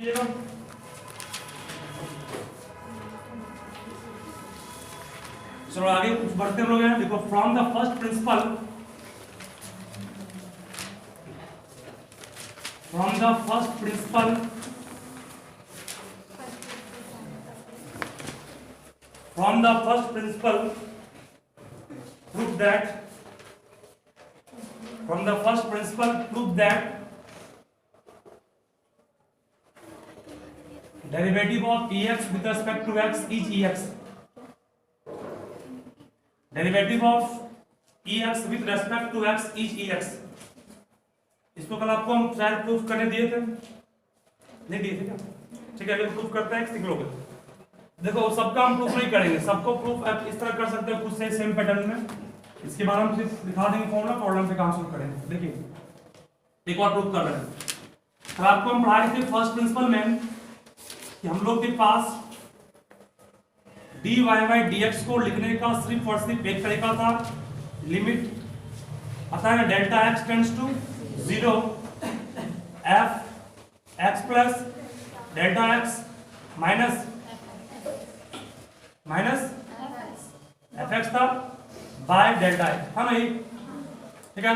चलो आगे कुछ बढ़ते हम लोग हैं। देखो from the first principle, from the first principle, from the first principle prove that, from the first principle prove that derivative of ex with respect to x is ex, derivative of ex with respect to x is ex। इसको कल आपको हम शायद proof करने दिए थे, नहीं दिए थे क्या? ठीक है, अगर प्रूफ करते हैं सीख लोगे। देखो सबका हम प्रूफ नहीं करेंगे, सबको प्रूफ आप इस तरह कर सकते हो खुद से सेम पैटर्न में। इसके बाद हम सिर्फ दिखा देंगे फॉर्मूला, प्रॉब्लम से काम शुरू करेंगे। देखिए एक और प्रूफ कर रहे हैं। तो आपको हम पढ़ा रहे थे फर्स्ट प्रिंसिपल में कि हम लोग के पास dy बाई dx को लिखने का सिर्फ और सिर्फ एक तरीका था, लिमिट आता है delta x tends to 0 f x plus delta x minus fx था बाय डेल्टा x, है ना? ये ठीक है।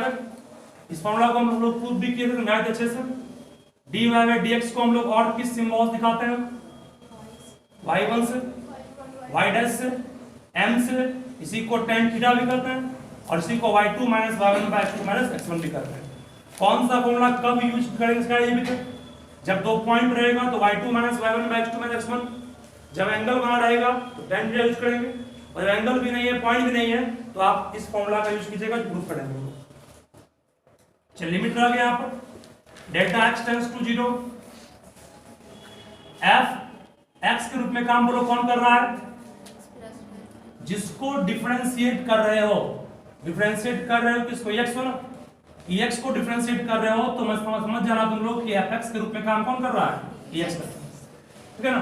इस फॉर्मूला को हम लोग प्रूफ भी किए थे मैथ अच्छे से। dy बाई dx को हम लोग और किस सिंबल दिखाते हैं? y1 से, y डैश से, m से, इसी को tan थीटा भी करते हैं और इसी को y2 minus y1 bye x2 minus x1 भी करते हैं। कौन सा फॉर्मूला कब यूज करेंगे इसका ये भी तो, जब दो पॉइंट रहेगा तो y2 minus y1 bye x2 minus x1, जब एंगल वहां रहेगा तो tan थीटा यूज करेंगे, और जब एंगल भी नहीं है, पॉइंट भी नहीं है, तो आप इस फॉर्मूला का यूज कीजिएगा, प्रूफ करेंगे। चलिए लिमिट रह गया यहाँ पर delta x tends to 0, f x के रूप में काम बोलो कौन कर रहा है? जिसको डिफरेंशिएट कर रहे हो, डिफरेंशिएट कर रहे हो किसको? x को ना, ex को डिफरेंशिएट कर रहे हो तो मैं समझ जाना तुम लोग कि fx के रूप में काम कौन कर रहा है? ex कर, ठीक है ना?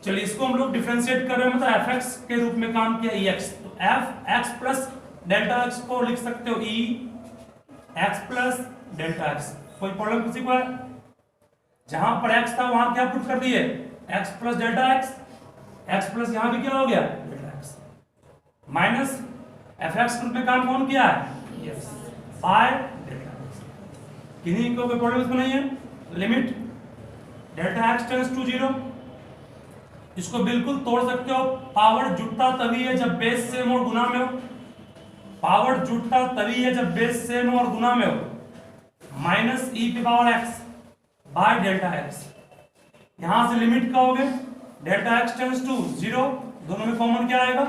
चलिए इसको हम लोग डिफरेंशिएट कर रहे हैं, मतलब fx के रूप में काम किया ex, तो fx प्लस डेल्टा x को लिख सकते हो e x plus delta x। कोई प्रॉब्लम किसी को है? जहां पर x था वहां क्या पुट कर दिए? x plus delta x, x plus यहां भी क्या हो गया? डेल्टा x माइनस fx के रूप में काम कौन किया है? yes by delta x। किन्हीं को कोई प्रॉब्लम इसमें नहीं है। Limit delta x tends to 0, इसको बिल्कुल तोड़ सकते हो। पावर जुटता तभी है जब बेस सेम और गुना में हो, पावर जुटता तभी है जब बेस सेम और गुना में हो। माइनस e की power x bye delta x, यहां से लिमिट का हो गया डेल्टा x टेंड्स टू 0, दोनों में कॉमन क्या आएगा?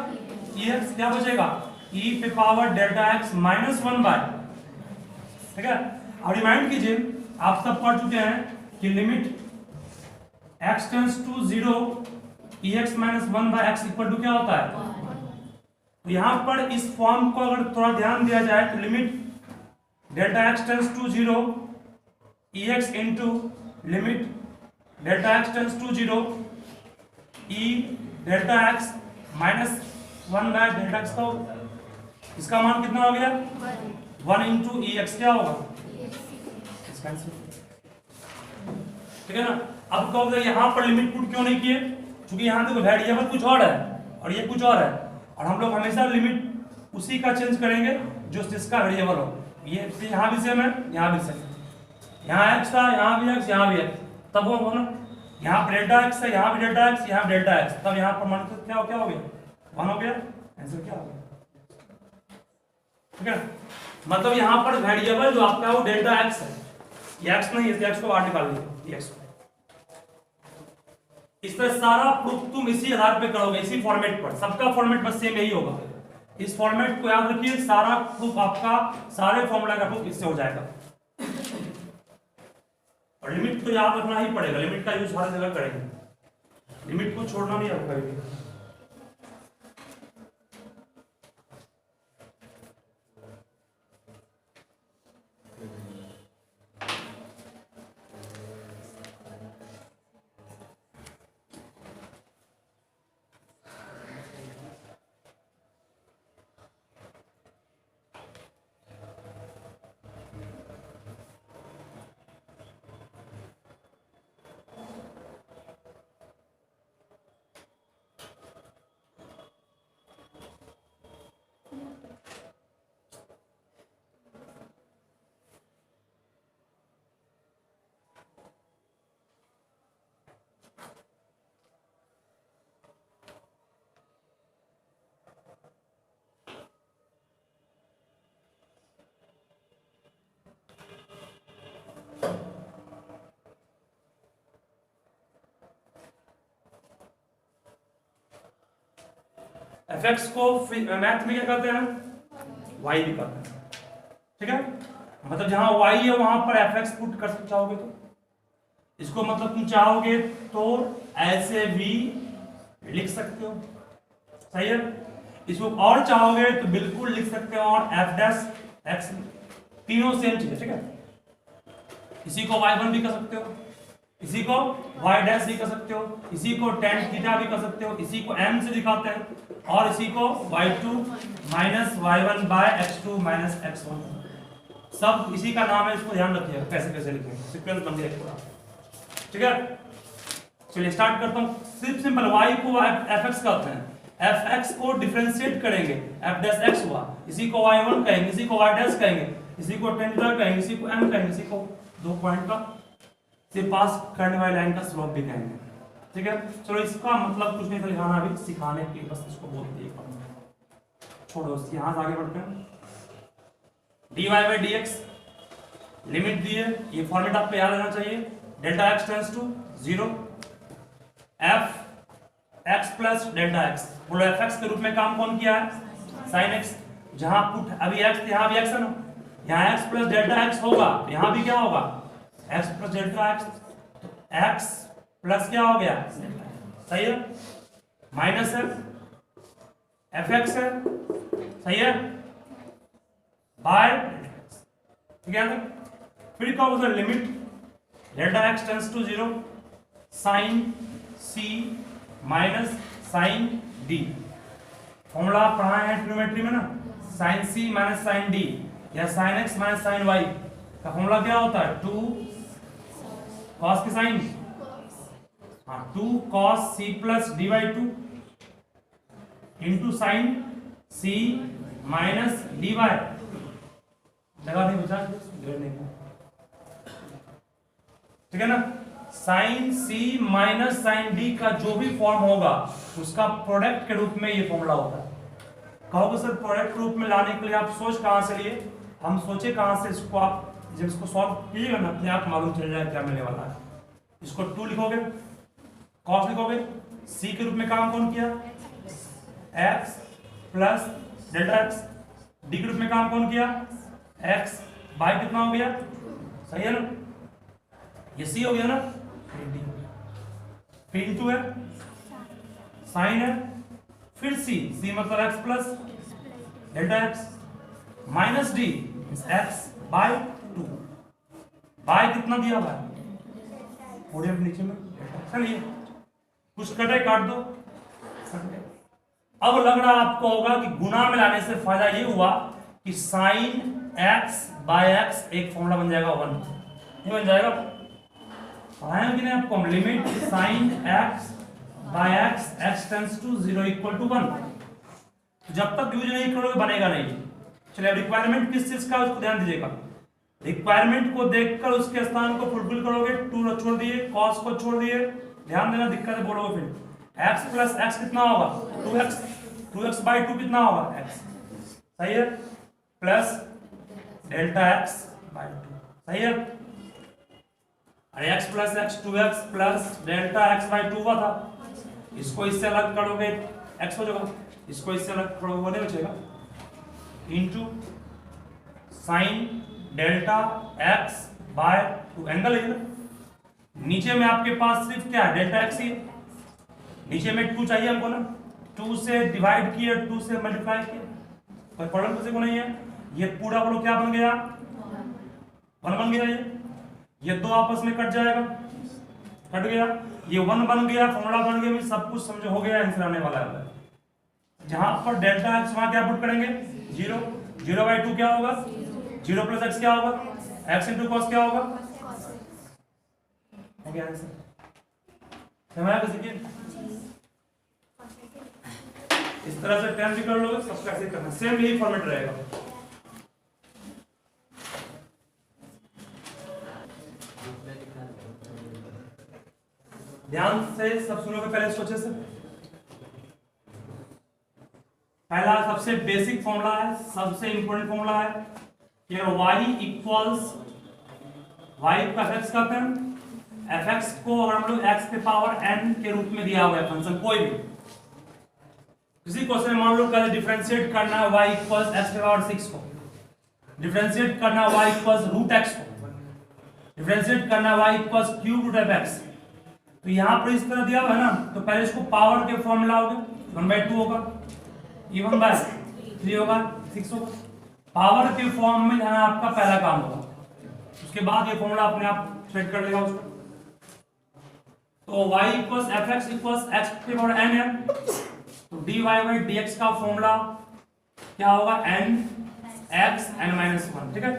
ex, क्या बचेगा? e पे power delta x minus 1 by, ठीक है। अब रिमाइंड कीजिए, आप सब पढ़ चुके हैं कि limit x tends to 0 ex minus 1 by x equal to क्या होता है? तो यहां पर इस फॉर्म को अगर थोड़ा ध्यान दिया जाए तो limit delta x tends to 0 ex into limit delta x tends to 0 e delta x minus 1 by delta x का, इसका मान कितना हो गया? 1 इंटू ex क्या होगा? ठीक है ना? अब कहोगे यहां पर लिमिट पुट क्यों नहीं किए? क्योंकि यहां देखो वेरिएबल कुछ और है और ये कुछ और है, और हम लोग हमेशा लिमिट उसी का चेंज करेंगे जो जिसका वेरिएबल हो। ये यहां भी सेम है, यहां भी सेम है, यहाँ x था, यहाँ भी x, यहाँ भी x, तब वो ना यहाँ डेल्टा x है, यहाँ भी डेल्टा x, यहाँ डेल्टा x, तब यहाँ पर मान क्या हो गया? 1 हो गया। आंसर क्या हो गया? ठीक है, मतलब यहाँ पर वेरिएबल जो आपका वो डेल्टा x है, ये x नहीं है, x को बाहर निकाल लीजिए, x। इस तरह सारा प्रूफ तुम इसी आधार पे करोगे, इसी फॉर्मेट पर, सबका फॉर्मेट बस सेम यही होगा। इस फॉर्मेट को याद रखिए, सारा प्रूफ आपका, सारे फॉर्मूला का प्रूफ इससे हो जाएगा। और लिमिट तो याद रखना ही पड़ेगा, लिमिट का यूज हर जगह करेंगे, लिमिट को छोड़ना नहीं है कभी। fx को मैथ में क्या कहते हैं, y भी कहते हैं, ठीक है। मतलब जहां y है वहां पर fx पुट कर चाहोगे तो इसको मतलब तुम चाहोगे तो ऐसे भी लिख सकते हो, सही है। इसको और चाहोगे तो बिल्कुल लिख सकते हो और f डैश x, तीनों सेम चीज है, ठीक है। इसी को y1 भी कर सकते हो, इसी को y डैश भी कर सकते हो, इसी को tan थीटा भी कर सकते हो, इसी को m से दिखाते हैं, और इसी को y2 minus y1 bye x2 minus x1, सब इसी का नाम है। इसको ध्यान रखिएगा कैसे कैसे लिखेंगे, सीक्वेंस बन गया पूरा, ठीक है। चलिए स्टार्ट करता हूं। सिर्फ सिंपल y को fx कहते हैं, fx को डिफरेंशिएट करेंगे, f डैश x हुआ, इसी को y1 कहेंगे, इसी को y डैश कहेंगे, इसी को tan थीटा कहेंगे, इसी को m कहेंगे, इसी को दो पॉइंट का से पास करने वाली लाइन का स्लोप भी कहेंगे, ठीक है। चलो इसका मतलब कुछ नहीं था लिखाना, अभी सिखाने के लिए बस इसको बोल दिए, छोड़ो इसकी, यहां से आगे बढ़ते हैं। dy बाई dx लिमिट दी है, ये फॉर्मेट आपको याद रहना चाहिए, delta x tends to 0, f x plus delta x, बोलो fx के रूप में काम कौन किया है, sin x, जहां पुट अभी x, यहां भी x है ना, यहां x प्लस डेल्टा x होगा, यहां भी क्या होगा, x प्लस डेल्टा x, तो x प्लस क्या हो गया, सही है, माइनस है fx है, सही है, बाय, ठीक है ना। फिर क्या होगा sir, limit delta x tends to 0 sine c minus sine d, formula पढ़ा है ट्रिग्नोमेट्री में ना, sine c minus sine d या sine x minus sine y का फॉर्मूला क्या होता है, 2 cos की साइन, हाँ 2 cos c plus d by 2 into sine c minus d by, लगा नहीं बचा, ठीक है ना। Sine c minus sine d का जो भी फॉर्म होगा उसका प्रोडक्ट के रूप में ये फॉर्मूला होता है। कहोगे सर प्रोडक्ट के रूप में लाने के लिए आप सोच कहां से लिए, हम सोचे कहां से, इसको आप जब इसको सॉल्व कीजिएगा ना अपने आप मालूम चल जाए क्या मिलने वाला है। इसको 2 लिखोगे, cos लिखोगे, c के रूप में काम कौन किया, x plus delta x, d के रूप में काम कौन किया, x बाई कितना हो गया, सही है ना, ये c हो गया ना, फिर इंटू है, साइन है, फिर c मतलब x plus delta x minus d x by 2, by कितना दिया हुआ है, थोड़े नीचे में, चलिए कुछ कटे काट दो। अब लग रहा आपको होगा कि गुना में लाने से फायदा ये हुआ कि साइन x बाय x एक फॉर्मूला बन जाएगा 1, ये बन जाएगा, पढ़ाया कि नहीं आपको, limit sine x by x tends to 0 equal to 1, जब तक यूज नहीं करोगे बनेगा नहीं। चलिए रिक्वायरमेंट किस चीज का उसको ध्यान दीजिएगा, रिक्वायरमेंट को देखकर उसके स्थान को फुलफिल करोगे, 2 छोड़ दिए, cos को छोड़ दिए, ध्यान देना दिक्कत है बोलोगे, फिर x प्लस x कितना होगा, 2x बाई 2 कितना होगा, x, सही है, प्लस डेल्टा x बाई 2, सही है, अरे x plus x 2x plus delta x by 2 हुआ था, इसको इससे अलग करोगे x हो जाएगा, इसको इससे अलग करोगे वो नहीं बचेगा, into sine delta x by 2, angle है ना, नीचे में आपके पास सिर्फ क्या है, डेल्टा x ही है, नीचे में 2 चाहिए हमको ना, 2 से डिवाइड किया, 2 से मल्टीप्लाई किया, कोई प्रॉब्लम किसी को नहीं है, ये पूरा बोलो क्या बन गया, 1 बन गया, ये 2 आपस में कट जाएगा, कट गया, ये 1 बन गया, फॉर्मूला बन गया, सब कुछ समझो हो गया, आंसर आने वाला है। जहां पर डेल्टा x वहां क्या पुट करेंगे, 0, 0 बाई 2 क्या होगा, 0 प्लस x क्या होगा, x इंटू कॉस क्या होगा, हो गया आंसर, समझा किसी की, इस तरह से 10 भी कर लोगे, सब कैसे करना, सेम यही फॉर्मेट रहेगा। ध्यान से सब सुनोगे, पहले सोचे से, पहला सबसे बेसिक फॉर्मूला है, सबसे इंपॉर्टेंट फॉर्मूला है कि अगर y इक्वल्स y को fx कहते हैं, fx को अगर हम लोग x के पावर n के रूप में दिया हुआ है फंक्शन कोई भी, किसी क्वेश्चन में मान लो कल डिफरेंशिएट करना है y इक्वल्स x के पावर 6 को, डिफरेंशिएट करना है y इक्वल्स रूट x को, डिफरेंशिएट करना है y equals cube root of x। तो यहाँ पर इस तरह दिया हुआ है ना, तो पहले इसको पावर के फॉर्म लाओगे, 1/2 होगा, ये 1/3 होगा, 6 होगा। पावर के फॉर्म में जाना आपका पहला काम होगा, उसके बाद ये फॉर्मूला अपने आप सेट कर लेगा उसको। तो y equals fx equals x के पावर n है, तो dy बाई dx का फॉर्मूला क्या होगा, n x n-1, ठीक है।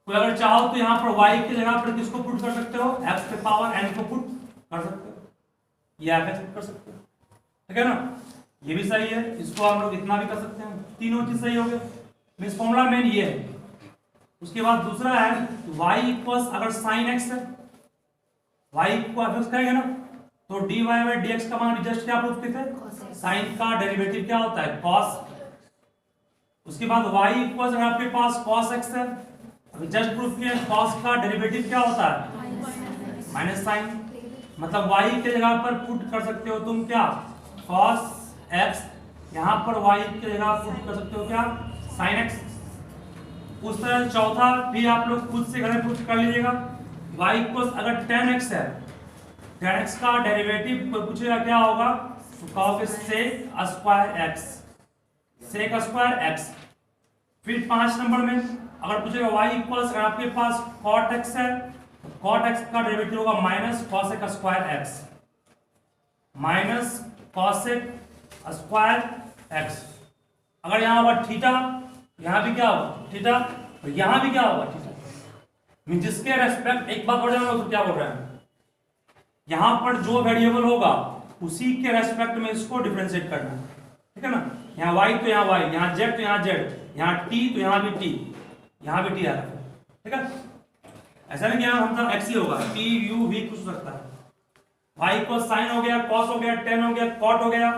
तो अगर चाहो तो यहाँ पर y की जगह पर किसको पुट कर सकते हो, x के पावर n को पुट कर सकते हो, या fx पुट कर सकते हो, ठीक है ना। ये भी सही है, इसको हम लोग इतना भी कर सकते हैं, तीनों चीज सही हो गया। मींस फॉर्मूला मेन ये है। उसके बाद दूसरा है y इक्वल्स, अगर sin x है, y को fx करेंगे ना, तो dy बाई dx का मान जस्ट क्या प्रूफ थे, sin का डेरिवेटिव क्या होता है, cos। उसके बाद y इक्वल्स, अगर आपके पास cos x है, अभी जस्ट प्रूफ किया cos का डेरिवेटिव क्या होता है, माइनस sin। मतलब y के जगह पर पुट कर सकते हो तुम क्या, cos x, यहाँ पर y की जगह पुट कर सकते हो क्या, sin x। उस तरह चौथा भी आप लोग खुद से घर में पुट कर लीजिएगा, y इक्वल्स अगर tan x है, tan x का डेरिवेटिव पूछेगा क्या होगा, तो कहोगे sec square x, sec square x। फिर 5 नंबर में अगर पूछेगा y इक्वल्स, अगर आपके पास cot x है, तो cot x का डेरिवेटिव होगा minus cosec square x, minus cosec square x। अगर यहाँ होगा थीटा, यहाँ भी क्या होगा थीटा, और यहाँ भी क्या होगा थीटा। मीन जिसके रेस्पेक्ट, एक बात बोल रहे हैं तो क्या बोल रहे हैं, यहाँ पर जो वेरिएबल होगा उसी के रेस्पेक्ट में इसको डिफरेंशिएट करना है, ठीक है ना। यहाँ y तो यहाँ y, यहाँ z तो यहाँ z, यहाँ t तो यहाँ भी t, यहाँ भी t आ रहा है, ठीक है। ऐसा नहीं कि यहाँ मतलब x ही होगा, t u v कुछ हो सकता है। y इक्वल साइन हो गया, cos हो गया, tan हो गया, cot हो गया,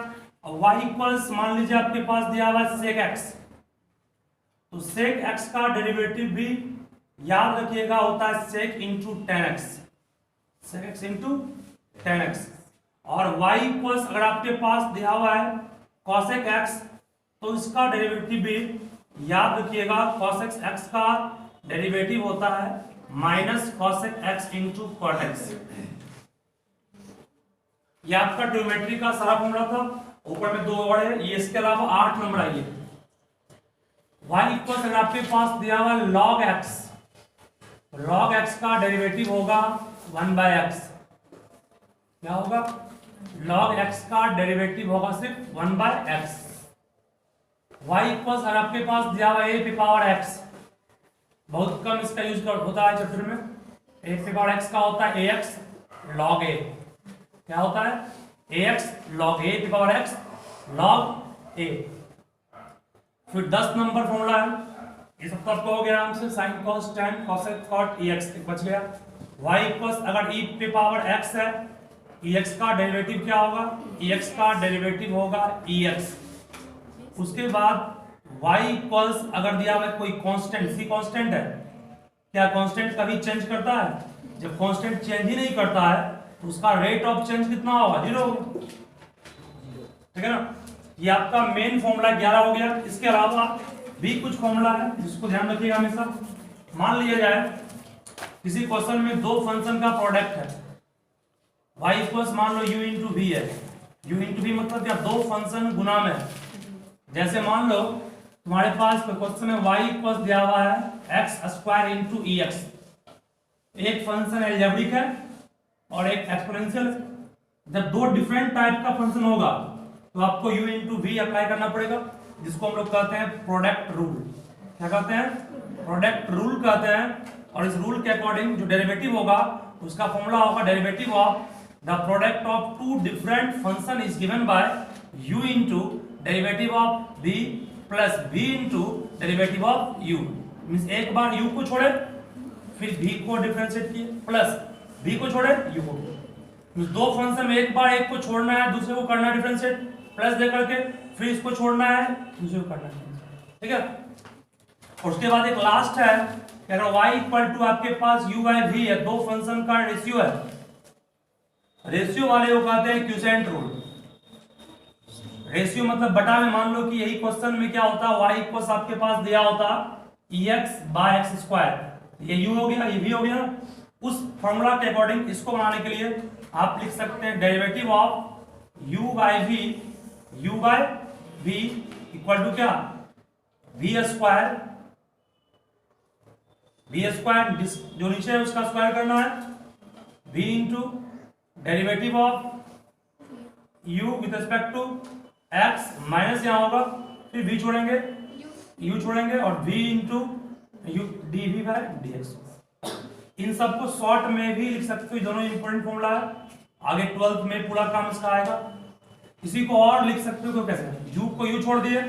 और y इक्वल्स मान लीजिए आपके पास दिया हुआ है sec x, तो sec x का डेरिवेटिव भी याद रखिएगा होता है sec into tan x, sec x into tan x। और y इक्वल्स अगर आपके पास दिया हुआ है cosec x, तो इसका डेरिवेटिव भी याद रखिएगा, cosec x का डेरिवेटिव होता है minus cosec x into cot x। ये आपका ट्रिग्नोमेट्री का सारा फॉर्मूला था, ऊपर में 2 और है, ये इसके अलावा 8 नंबर आइए। y इक्वल्स अगर आपके पास दिया हुआ log x, log x का डेरिवेटिव होगा 1/x, क्या होगा, log x का डेरिवेटिव होगा सिर्फ 1/x। y इक्वल्स अगर आपके पास दिया हुआ a पे पावर x, बहुत कम इसका यूज होता है चैप्टर में, a पे पावर x का होता है ax log a, क्या होता है, ax log a पे पावर x log a। फिर 10 नंबर फॉर्मूला है, ये सब तो आपको हो गया आराम से, sin cos tan cosec cot ex बच गया। y इक्वल्स अगर e पे पावर x है, ex का डेरिवेटिव क्या होगा, ex का डेरिवेटिव होगा ex। उसके बाद y इक्वल्स अगर दिया हुआ है कोई कांस्टेंट, सी कांस्टेंट है, क्या कांस्टेंट कभी चेंज करता है, जब कांस्टेंट चेंज ही नहीं करता है तो उसका रेट ऑफ चेंज कितना होगा, 0 होगा, ठीक है ना। ये आपका मेन फॉर्मूला 11 हो गया। इसके अलावा भी कुछ फॉर्मूला है जिसको ध्यान रखिएगा हमेशा। मान लिया जाए किसी क्वेश्चन में 2 फंक्शन का प्रोडक्ट है, y इक्वल्स मान लो u इंटू वी है, u इंटू वी मतलब क्या, 2 फंक्शन गुना में है। जैसे मान लो तुम्हारे पास क्वेश्चन में y इक्वल्स दिया हुआ है x स्क्वायर इंटू ई एक्स, एक फंक्शन एल्जेब्रिक है और एक एक्सपोनेंशियल है। जब 2 डिफरेंट टाइप का फंक्शन होगा तो आपको u इंटू वी अप्लाई करना पड़ेगा, जिसको हम लोग कहते हैं प्रोडक्ट रूल। क्या कहते हैं, प्रोडक्ट रूल कहते हैं। और इस रूल के अकॉर्डिंग जो डेरिवेटिव होगा उसका फॉर्मूला होगा derivative of the product of 2 different function is given by u into derivative of v plus v into derivative of u। Means एक बार u को छोड़े फिर v को डिफरेंशिएट किए, प्लस v को छोड़े u को। मींस 2 फंक्शन में एक बार एक को छोड़ना है, दूसरे को करना है डिफरेंशिएट, प्लस दे करके फिर इसको छोड़ना है, दूसरे को करना है, ठीक है। और उसके बाद एक लास्ट है कि अगर y इक्वल टू आपके पास u बाय v है, 2 फंक्शन का रेशियो है, रेशियो वाले को कहते हैं क्यूसेंट रूल। रेशियो मतलब बटा में, मान लो कि यही क्वेश्चन में क्या होता, y इक्वल्स आपके पास दिया होता ex/x², ये u हो गया, ये v हो गया। उस फॉर्मूला के अकॉर्डिंग इसको बनाने के लिए आप लिख सकते हैं derivative of u by v equal to क्या, v स्क्वायर जो नीचे है उसका स्क्वायर करना है, v into derivative of u with respect to x minus यहां होगा, फिर v छोड़ेंगे, u छोड़ेंगे और v इंटू u dv बाय dx। इन सबको शॉर्ट में भी लिख सकते हो, दोनों इंपॉर्टेंट फॉर्मूला है, आगे 12th में पूरा काम इसका आएगा। इसी को और लिख सकते हो कैसे, u को u छोड़ दिए,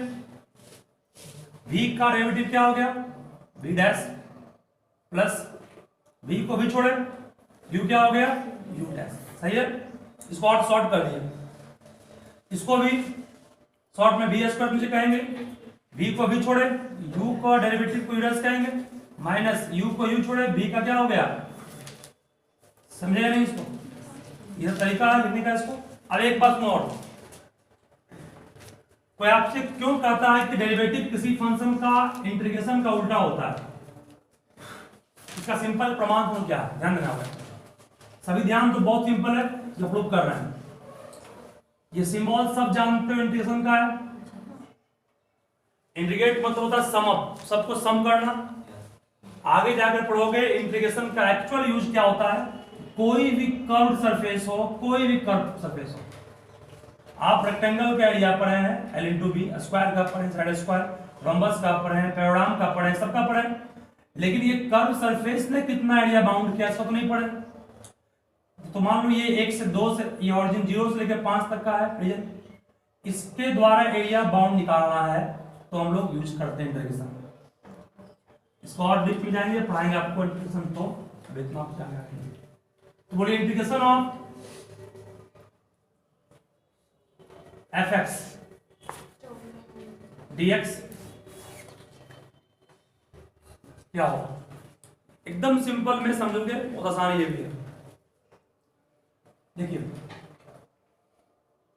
v का डेरिवेटिव क्या हो गया v डैश प्लस v को v छोड़े u क्या हो गया u डैश, सही है। इसको और शॉर्ट कर दिया, इसको भी शॉर्ट में v स्क्वायर नीचे कहेंगे, v को v छोड़े u का डेरिवेटिव को u डैश कहेंगे, माइनस u को u छोड़े v का क्या हो गया, समझे नहीं इसको, यह तरीका है लिखने का इसको। अब एक बात और, कोई आपसे क्यों कहता है कि डेरिवेटिव किसी फंक्शन का इंटीग्रेशन का उल्टा होता है, इसका सिंपल प्रमाण तो क्या है, ध्यान देना होगा। सभी ध्यान तो बहुत सिंपल है जो प्रूव कर रहे हैं, ये सिंबल सब जानते हो इंटीग्रेशन का है। इंटीग्रेट मतलब होता है सम अप, सबको सम करना। आगे जाकर पढ़ोगे इंटीग्रेशन का एक्चुअल यूज क्या होता है, कोई भी कर्व सरफेस हो, कोई भी कर्व सरफेस हो, आप रेक्टेंगल का एरिया पढ़े हैं L इंटू बी, स्क्वायर का पढ़े साइड स्क्वायर, रोम्बस का पढ़े, पैराग्राम का पढ़े, सबका पढ़े, लेकिन ये कर्व सरफेस ने कितना एरिया बाउंड किया इसका तो नहीं पढ़े। तो मान लो ये 1 से 2 से, ये ऑरिजिन 0 से लेकर 5 तक का है रीजन, इसके द्वारा एरिया बाउंड निकालना है तो हम लोग यूज करते हैं इंटीग्रेशन। इसको और डीप में जाएंगे, पढ़ाएंगे आपको इंटीग्रेशन, तो अब इतना आप जान रखेंगे। तो बोलिए इंटीग्रेशन ऑफ fx dx क्या होगा, एकदम सिंपल में समझोगे, बहुत आसान ये भी है। देखिए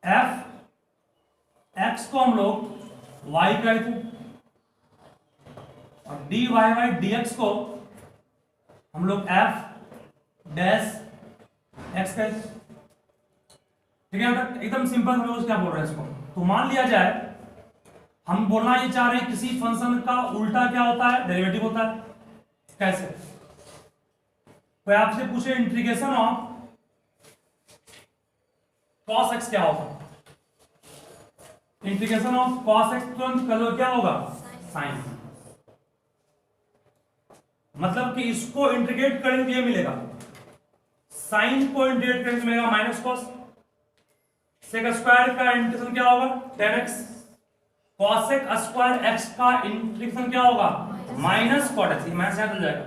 f(x) को हम लोग y कहते हैं और dy बाई dx को हम लोग f डैश x कहते हैं, ठीक है। एकदम सिंपल, हम लोग क्या बोल रहे हैं इसको, तो मान लिया जाए हम बोलना ये चाह रहे हैं किसी फंक्शन का उल्टा क्या होता है, डेरिवेटिव होता है। कैसे, कोई आपसे पूछे इंटीग्रेशन ऑफ cos x क्या होगा, इंटीग्रेशन ऑफ cos x तुरंत कर लो क्या होगा, साइन। मतलब कि इसको इंटीग्रेट करेंगे ये मिलेगा, साइन को इंटीग्रेट करेंगे मिलेगा माइनस कॉस, सेक स्क्वायर का इंटीग्रेशन क्या होगा 10x, कॉसेक स्क्वायर x का इंटीग्रेशन क्या होगा माइनस कॉट x, ये माइनस चल जाएगा।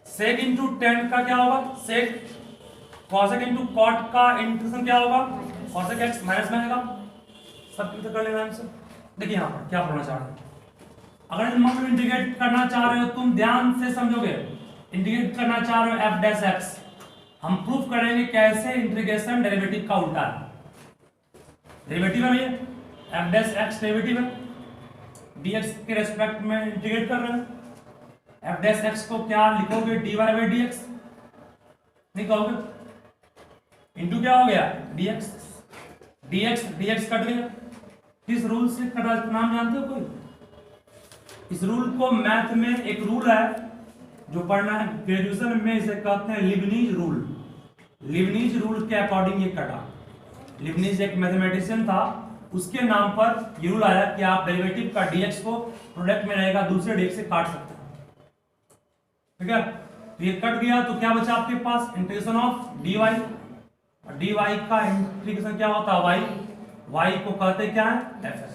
सेक इंटू 10 का क्या होगा सेक, कॉसेक इंटू कॉट का इंटीग्रेशन क्या होगा कॉसेक x, माइनस में आएगा। सब कुछ कर लेना हमसे। देखिए यहां पर क्या पढ़ना चाह रहे हैं, अगर तुम इंटीग्रेट करना चाह रहे हो, तुम ध्यान से समझोगे, इंटीग्रेट करना चाह रहे हो f डैश x, हम प्रूफ करेंगे कैसे इंटीग्रेशन डेरिवेटिव का उल्टा है। डेरिवेटिव है ये f डैश x डेरिवेटिव है, dx के रेस्पेक्ट में इंटीग्रेट कर रहे हैं। f डैश x को क्या लिखोगे dy बाई dx, नहीं कहोगे, इंटू क्या हो गया dx, dx कट गया। किस रूल से कटा, नाम जानते हो कोई, इस रूल को मैथ में एक रूल है जो पढ़ना है ग्रेजुएशन में, इसे कहते हैं लिबनीज रूल। लिबनीज रूल के अकॉर्डिंग ये कटा, लिबनीज एक मैथमेटिशियन था, उसके नाम पर ये रूल आया कि आप डेरिवेटिव का dx को प्रोडक्ट में रहेगा दूसरे dx से काट सकते हैं, ठीक है। तो ये कट गया तो क्या बचा आपके पास इंटीग्रेशन ऑफ dy, और dy का इंटीग्रेशन क्या होता है y को कहते क्या है fx,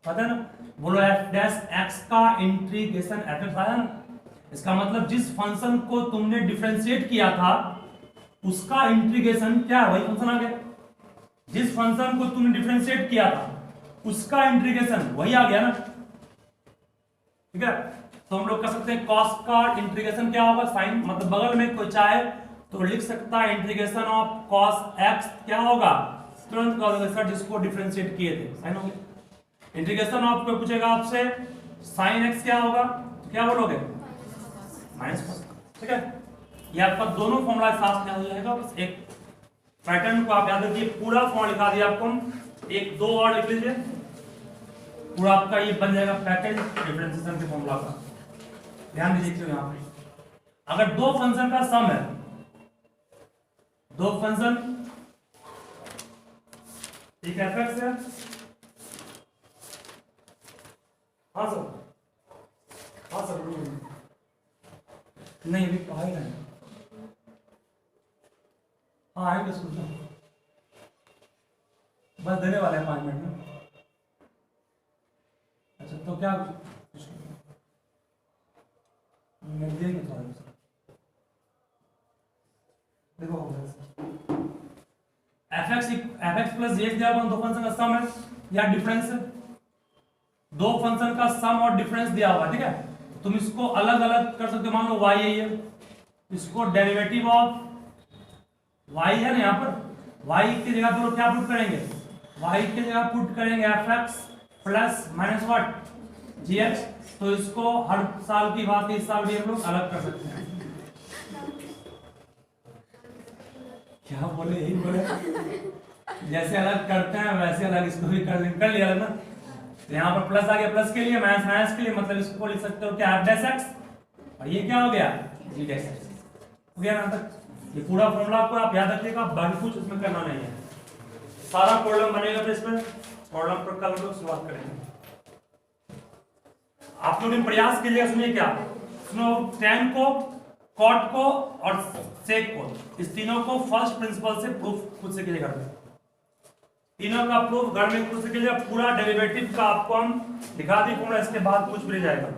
पता है ना। बोलो f डैश x का इंटीग्रेशन fx आया ना, इसका मतलब जिस फंक्शन को तुमने डिफरेंशिएट किया था उसका इंटीग्रेशन क्या है, वही फंक्शन आ गया। जिस फंक्शन को तुमने डिफरेंशिएट किया था उसका इंटीग्रेशन वही आ गया ना, ठीक है। तो हम लोग कह सकते हैं cos का इंटीग्रेशन क्या होगा साइन, मतलब बगल में कोई चाहे तो लिख सकता है इंटीग्रेशन ऑफ cos x क्या होगा तुरंत कॉल होगा सर जिसको डिफरेंशिएट किए थे, साइन हो गया। इंटीग्रेशन ऑफ कोई पूछेगा आपसे साइन एक्स क्या होगा, तो क्या बोलोगे माइनस कॉस, ठीक है। ये आपका दोनों फॉर्मूला साथ में हो जाएगा। बस एक पैटर्न को आप याद रखिए, पूरा फॉर्मूला लिखा दिया आपको, एक दो और लिख लीजिए, पूरा आपका ये बन जाएगा पैकेज डिफरेंशिएशन के फॉर्मूला का। ध्यान दीजिए यहाँ पे अगर दो फंक्शन का सम है, दो फंक्शन ठीक है एफ है, हाँ सर, हाँ सर नहीं अभी पढ़ाई नहीं, हाँ आएंगे स्कूल में, बस देने वाले हैं 5 मिनट में। अच्छा तो क्या मिल देंगे थोड़ा देखो एफ एक्स प्लस जी एक्स दिया दो फंक्शन का सम है या डिफरेंस है, दो फंक्शन का सम और डिफरेंस दिया हुआ, ठीक है। तुम इसको अलग अलग कर सकते हो, मान लो y है ये, इसको डेरिवेटिव ऑफ y है ना, यहाँ पर y की जगह पर क्या पुट करेंगे, y की जगह पुट करेंगे f x plus minus what g x. तो इसको हर साल की बात इस साल भी हम लोग अलग कर सकते हैं। क्या बोले, यही बोले, जैसे अलग करते हैं वैसे अलग इसको भी कर लिया ना। तो यहाँ पर प्लस आ गया, प्लस के लिए माइनस माइनस के लिए, मतलब इसको लिख सकते हो क्या एफ डैश एक्स, और ये क्या हो गया जी डैश एक्स हो गया ना तक। ये पूरा फॉर्मूला आपको आप याद रखिएगा, बाकी कुछ इसमें करना नहीं है, सारा प्रॉब्लम बनेगा। फिर इसमें प्रॉब्लम पर कल लोग शुरुआत करेंगे। आप लोग प्रयास कीजिएगा, सुनिए क्या, सुनो, tan को, cot को और sec को, इस तीनों को फर्स्ट प्रिंसिपल से प्रूफ खुद से कीजिएगा, तीनों का प्रूफ घर में खुद से कीजिएगा। पूरा डेरिवेटिव का आपको हम दिखा दी फॉर्मूला, इसके बाद कुछ भी नहीं जाएगा।